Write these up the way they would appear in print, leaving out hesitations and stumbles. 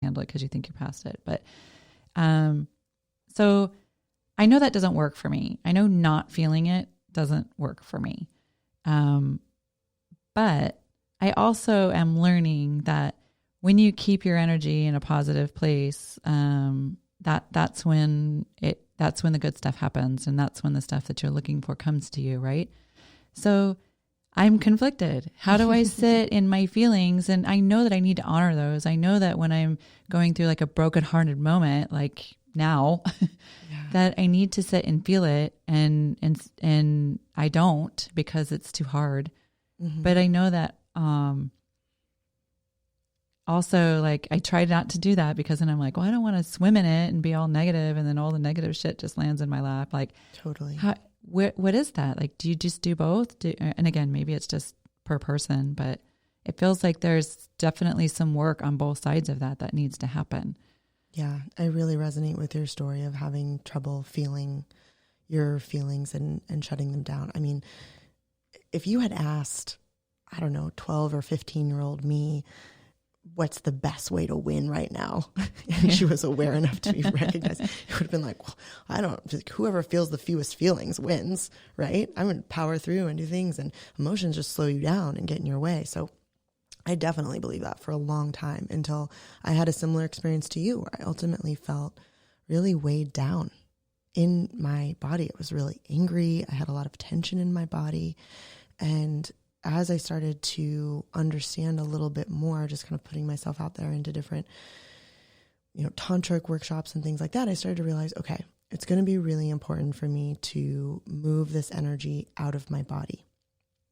handle it because you think you're past it. But, so I know that doesn't work for me. I know not feeling it doesn't work for me. But I also am learning that when you keep your energy in a positive place, that's when the good stuff happens. And that's when the stuff that you're looking for comes to you. Right. So I'm conflicted. How do I sit in my feelings? And I know that I need to honor those. I know that when I'm going through like a brokenhearted moment, like now, that I need to sit and feel it. And I don't, because it's too hard. Mm-hmm. But I know that, also, like, I try not to do that because then I'm like, well, I don't want to swim in it and be all negative, and then all the negative shit just lands in my lap. Like, totally. What is that? Like, do you just do both? And again, maybe it's just per person, but it feels like there's definitely some work on both sides of that needs to happen. Yeah, I really resonate with your story of having trouble feeling your feelings and shutting them down. I mean, if you had asked, I don't know, 12 or 15-year-old me, what's the best way to win right now? And she was aware enough to be recognized. It would have been like, well, I don't, whoever feels the fewest feelings wins, right? I'm going to power through and do things, and emotions just slow you down and get in your way. So I definitely believe that for a long time, until I had a similar experience to you, where I ultimately felt really weighed down in my body. I was really angry. I had a lot of tension in my body. And as I started to understand a little bit more, just kind of putting myself out there into different, tantric workshops and things like that, I started to realize, okay, it's going to be really important for me to move this energy out of my body.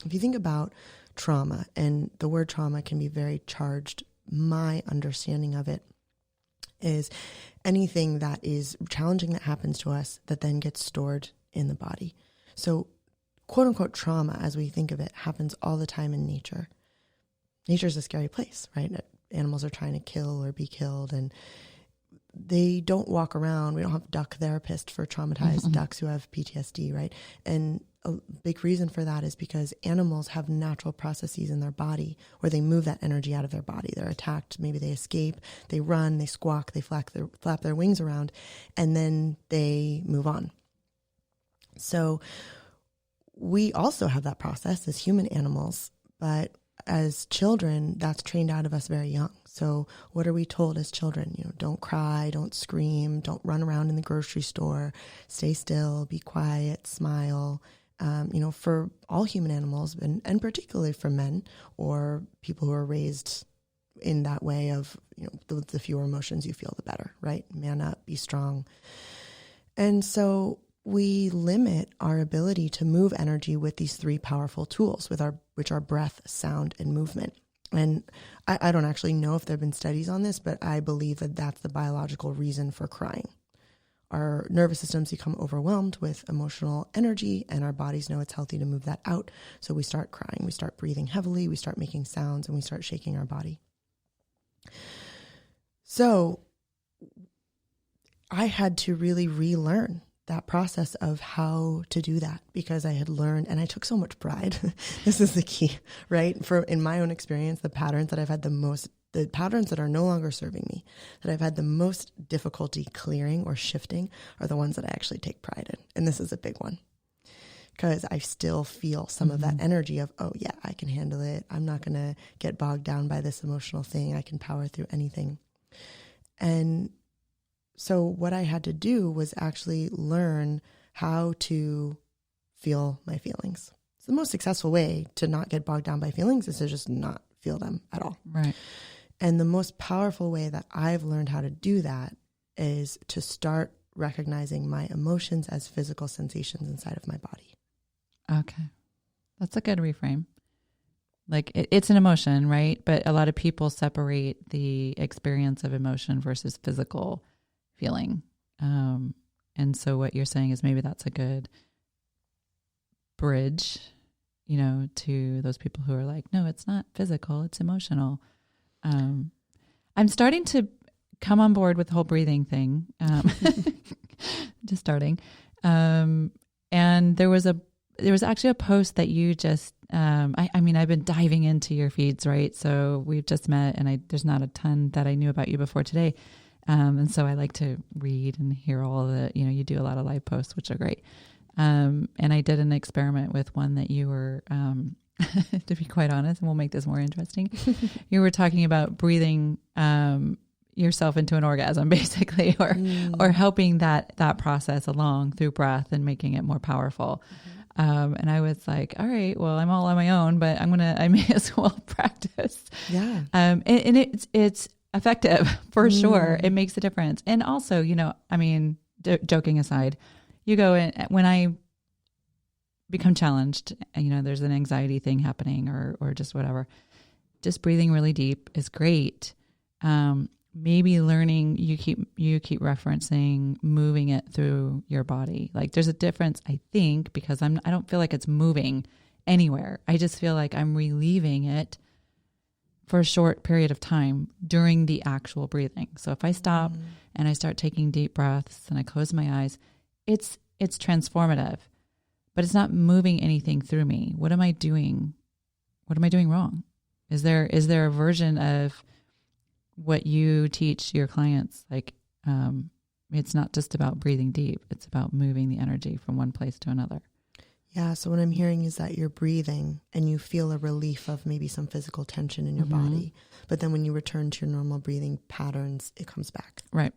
If you think about trauma, and the word trauma can be very charged, my understanding of it is anything that is challenging that happens to us that then gets stored in the body. So quote unquote trauma, as we think of it, happens all the time in nature. Nature's a scary place, right? Animals are trying to kill or be killed, and they don't walk around. We don't have duck therapists for traumatized ducks who have PTSD, right? And a big reason for that is because animals have natural processes in their body where they move that energy out of their body. They're attacked, maybe they escape, they run, they squawk, they flap their wings around, and then they move on. So we also have that process as human animals, but as children, that's trained out of us very young. So what are we told as children? Don't cry, don't scream, don't run around in the grocery store, stay still, be quiet, smile. For all human animals, and particularly for men or people who are raised in that way of, the fewer emotions you feel, the better, right? Man up, be strong. And so we limit our ability to move energy with these three powerful tools, which are breath, sound, and movement. And I don't actually know if there have been studies on this, but I believe that that's the biological reason for crying. Our nervous systems become overwhelmed with emotional energy, and our bodies know it's healthy to move that out. So we start crying, we start breathing heavily, we start making sounds, and we start shaking our body. So I had to really relearn that process of how to do that, because I had learned, and I took so much pride. This is the key, right? In my own experience, the patterns that I've had the patterns that are no longer serving me, that I've had the most difficulty clearing or shifting, are the ones that I actually take pride in. And this is a big one, because I still feel some of that energy of, oh yeah, I can handle it. I'm not going to get bogged down by this emotional thing. I can power through anything. And so what I had to do was actually learn how to feel my feelings. So the most successful way to not get bogged down by feelings is to just not feel them at all. Right. And the most powerful way that I've learned how to do that is to start recognizing my emotions as physical sensations inside of my body. Okay. That's a good reframe. Like it's an emotion, right? But a lot of people separate the experience of emotion versus physical feeling. And so what you're saying is maybe that's a good bridge, to those people who are like, no, it's not physical, it's emotional. I'm starting to come on board with the whole breathing thing. Just starting. And there was there was actually a post that you just, I mean, I've been diving into your feeds, right? So we've just met, and there's not a ton that I knew about you before today. And so I like to read and hear all the, you do a lot of live posts, which are great. And I did an experiment with one that you were, to be quite honest, and we'll make this more interesting. You were talking about breathing, yourself into an orgasm, basically, or helping that process along through breath and making it more powerful. And I was like, all right, well, I'm all on my own, but I may as well practice. Yeah. And it's effective for sure. It makes a difference. And also, joking aside, you go in when I become challenged, there's an anxiety thing happening or just whatever, just breathing really deep is great. Maybe learning, you keep referencing moving it through your body. Like there's a difference, I think, because I don't feel like it's moving anywhere. I just feel like I'm relieving it for a short period of time during the actual breathing. So if I stop and I start taking deep breaths and I close my eyes, it's transformative, but it's not moving anything through me. What am I doing? What am I doing wrong? Is there a version of what you teach your clients? Like, it's not just about breathing deep. It's about moving the energy from one place to another. Yeah. So what I'm hearing is that you're breathing and you feel a relief of maybe some physical tension in your body. But then when you return to your normal breathing patterns, it comes back. Right.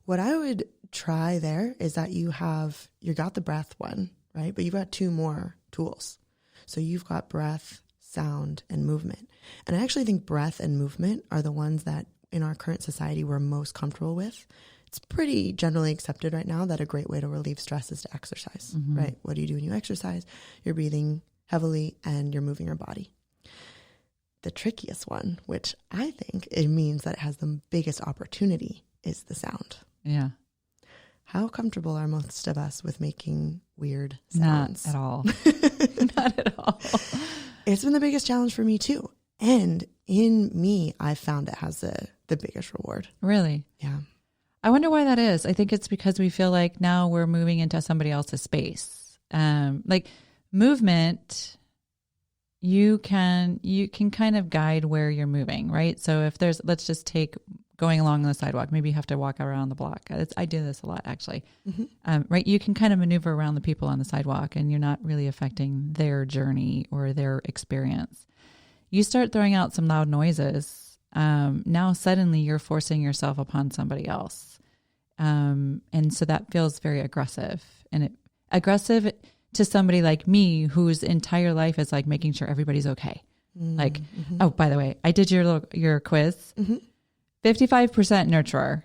What I would try there is that you got the breath one, right? But you've got two more tools. So you've got breath, sound, and movement. And I actually think breath and movement are the ones that in our current society we're most comfortable with. It's pretty generally accepted right now that a great way to relieve stress is to exercise, right? What do you do when you exercise? You're breathing heavily and you're moving your body. The trickiest one, which I think it means that it has the biggest opportunity, is the sound. Yeah. How comfortable are most of us with making weird sounds? Not at all. Not at all. It's been the biggest challenge for me too. And in me, I found it has the biggest reward. Really? Yeah. I wonder why that is. I think it's because we feel like now we're moving into somebody else's space. Like movement, you can kind of guide where you're moving, right? So if let's just take going along the sidewalk, maybe you have to walk around the block. I do this a lot, actually. Right? You can kind of maneuver around the people on the sidewalk and you're not really affecting their journey or their experience. You start throwing out some loud noises. Now suddenly you're forcing yourself upon somebody else. And so that feels very aggressive, and aggressive to somebody like me whose entire life is like making sure everybody's okay. Like, oh, by the way, I did your quiz. 55% nurturer.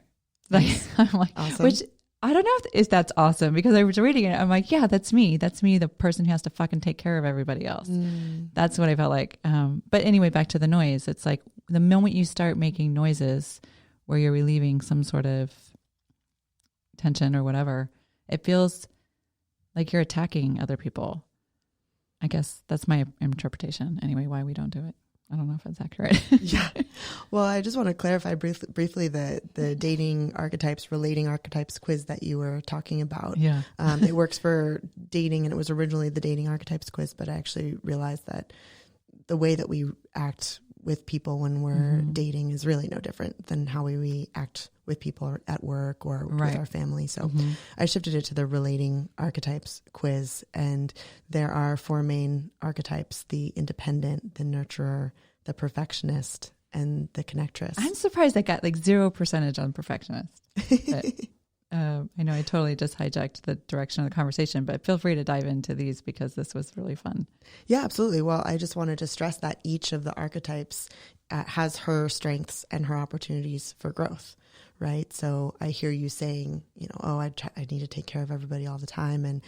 Like, I'm like, awesome. Which I don't know if that's awesome, because I was reading it. I'm like, yeah, that's me. That's me, the person who has to fucking take care of everybody else. That's what I felt like. But anyway, back to the noise. It's like the moment you start making noises where you're relieving some sort of tension or whatever, it feels like you're attacking other people. I guess that's my interpretation. Anyway, why we don't do it. I don't know if that's accurate. Yeah. Well, I just want to clarify briefly the dating archetypes, relating archetypes quiz that you were talking about. Yeah. It works for dating, and it was originally the dating archetypes quiz, but I actually realized that the way that we act with people when we're dating is really no different than how we act with people at work or with our family. So I shifted it to the relating archetypes quiz, and there are 4 main archetypes: the independent, the nurturer, the perfectionist, and the connectress. I'm surprised I got like 0% on perfectionist. But, I know I totally just hijacked the direction of the conversation, but feel free to dive into these because this was really fun. Yeah, absolutely. Well, I just wanted to stress that each of the archetypes has her strengths and her opportunities for growth, right? So I hear you saying, I need to take care of everybody all the time. And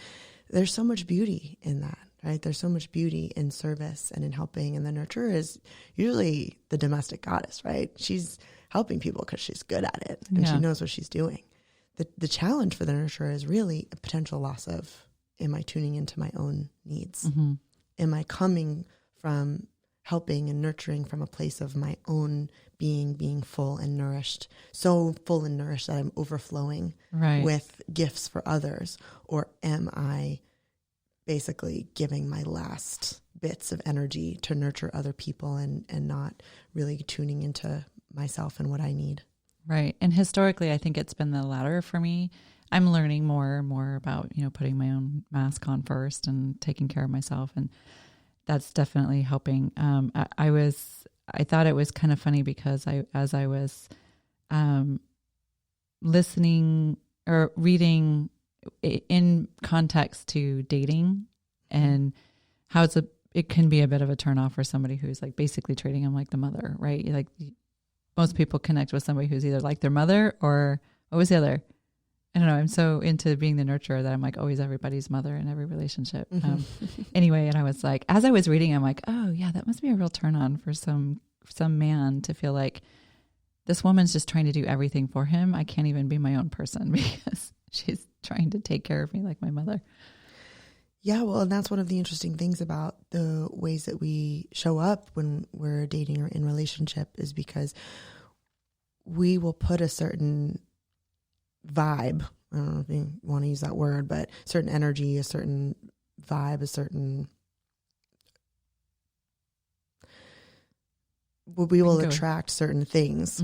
there's so much beauty in that, right? There's so much beauty in service and in helping. And the nurturer is usually the domestic goddess, right? She's helping people because she's good at it and she knows what she's doing. The challenge for the nurturer is really a potential loss of, am I tuning into my own needs? Am I coming from helping and nurturing from a place of my own being full and nourished, so full and nourished that I'm overflowing with gifts for others? Or am I basically giving my last bits of energy to nurture other people and not really tuning into myself and what I need. Right. And historically, I think it's been the latter for me. I'm learning more and more about, putting my own mask on first and taking care of myself. And that's definitely helping. I thought it was kind of funny because as I was listening or reading in context to dating and how it can be a bit of a turnoff for somebody who's like basically treating them like the mother, right? Like most people connect with somebody who's either like their mother or what was the other? I don't know. I'm so into being the nurturer that I'm like always everybody's mother in every relationship. Anyway, and I was like, as I was reading, I'm like, oh yeah, that must be a real turn on for some man to feel like this woman's just trying to do everything for him. I can't even be my own person because she's trying to take care of me like my mother. Yeah, well, and that's one of the interesting things about the ways that we show up when we're dating or in relationship is because we will put a certain vibe, I don't know if you want to use that word, but certain energy, a certain vibe, we will attract certain things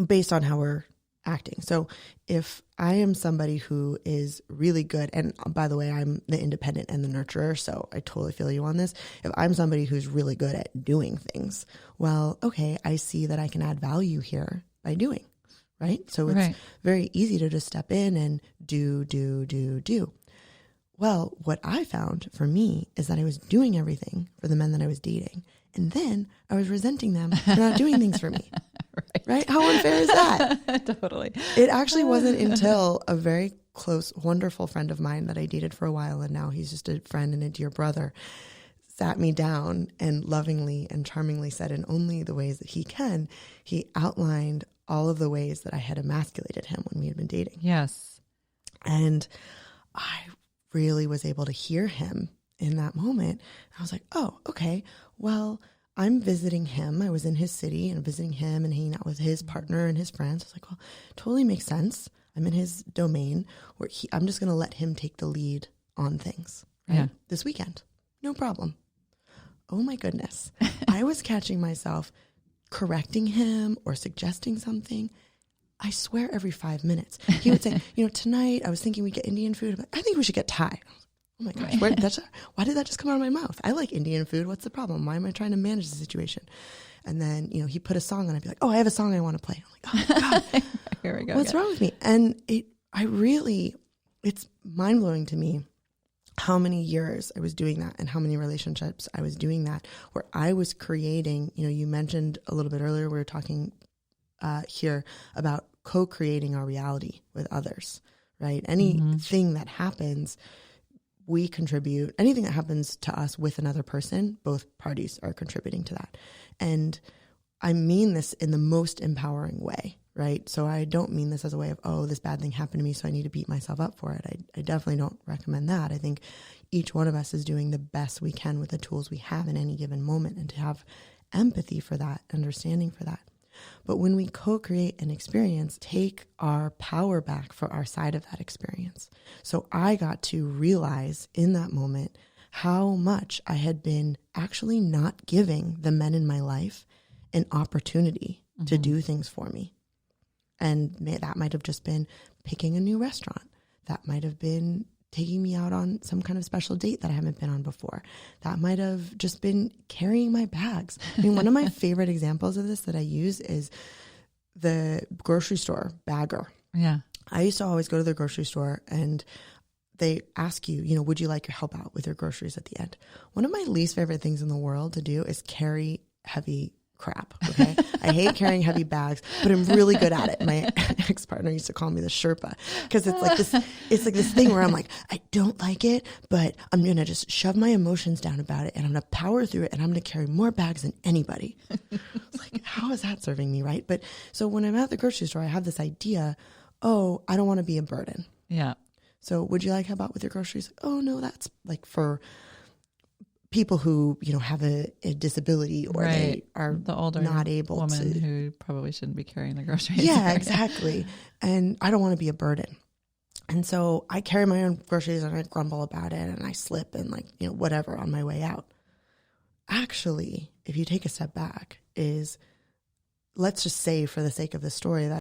based on how we're acting. So if I am somebody who is really good, and by the way, I'm the independent and the nurturer, so I totally feel you on this. If I'm somebody who's really good at doing things, well, okay, I see that I can add value here by doing, right? So it's very easy to just step in and do. Well, what I found for me is that I was doing everything for the men that I was dating. And then I was resenting them for not doing things for me. Right? How unfair is that? Totally. It actually wasn't until a very close, wonderful friend of mine that I dated for a while, and now he's just a friend and a dear brother, sat me down and lovingly and charmingly said, in only the ways that he can, he outlined all of the ways that I had emasculated him when we had been dating. Yes. And I really was able to hear him in that moment. I was like, oh, okay, well, I'm visiting him. I was in his city and visiting him and hanging out with his partner and his friends. I was like, well, totally makes sense. I'm in his domain where I'm just going to let him take the lead on things this weekend. No problem. Oh my goodness. I was catching myself correcting him or suggesting something. I swear every 5 minutes. He would say, tonight I was thinking we get Indian food. But I think we should get Thai. Oh my gosh, why did that just come out of my mouth? I like Indian food. What's the problem? Why am I trying to manage the situation? And then, he put a song on. I'd be like, oh, I have a song I want to play. I'm like, oh my God, here we go. What's wrong with me? And it's mind blowing to me how many years I was doing that and how many relationships I was doing that where I was creating, you mentioned a little bit earlier, we were talking here about co-creating our reality with others, right? Anything that happens, we contribute. Anything that happens to us with another person, both parties are contributing to that. And I mean this in the most empowering way, right? So I don't mean this as a way of, oh, this bad thing happened to me, so I need to beat myself up for it. I definitely don't recommend that. I think each one of us is doing the best we can with the tools we have in any given moment, and to have empathy for that, understanding for that. But when we co-create an experience, take our power back for our side of that experience. So I got to realize in that moment how much I had been actually not giving the men in my life an opportunity to do things for me. And that might have just been picking a new restaurant. That might have been taking me out on some kind of special date that I haven't been on before. That might have just been carrying my bags. I mean, one of my favorite examples of this that I use is the grocery store bagger. Yeah. I used to always go to the grocery store and they ask you, would you like your help out with your groceries at the end? One of my least favorite things in the world to do is carry heavy crap. Okay. I hate carrying heavy bags, but I'm really good at it. My ex-partner used to call me the Sherpa because it's like this thing where I'm like, I don't like it, but I'm going to just shove my emotions down about it and I'm going to power through it and I'm going to carry more bags than anybody. It's like, how is that serving me? Right. But so when I'm at the grocery store, I have this idea, oh, I don't want to be a burden. Yeah. So would you like help out with your groceries? Oh no, that's like for people who, have a disability or they are the older not able woman to. Who probably shouldn't be carrying the groceries. Yeah, exactly. And I don't want to be a burden. And so I carry my own groceries and I grumble about it and I slip and like, you know, whatever on my way out. Actually, if you take a step back, is let's just say for the sake of the story that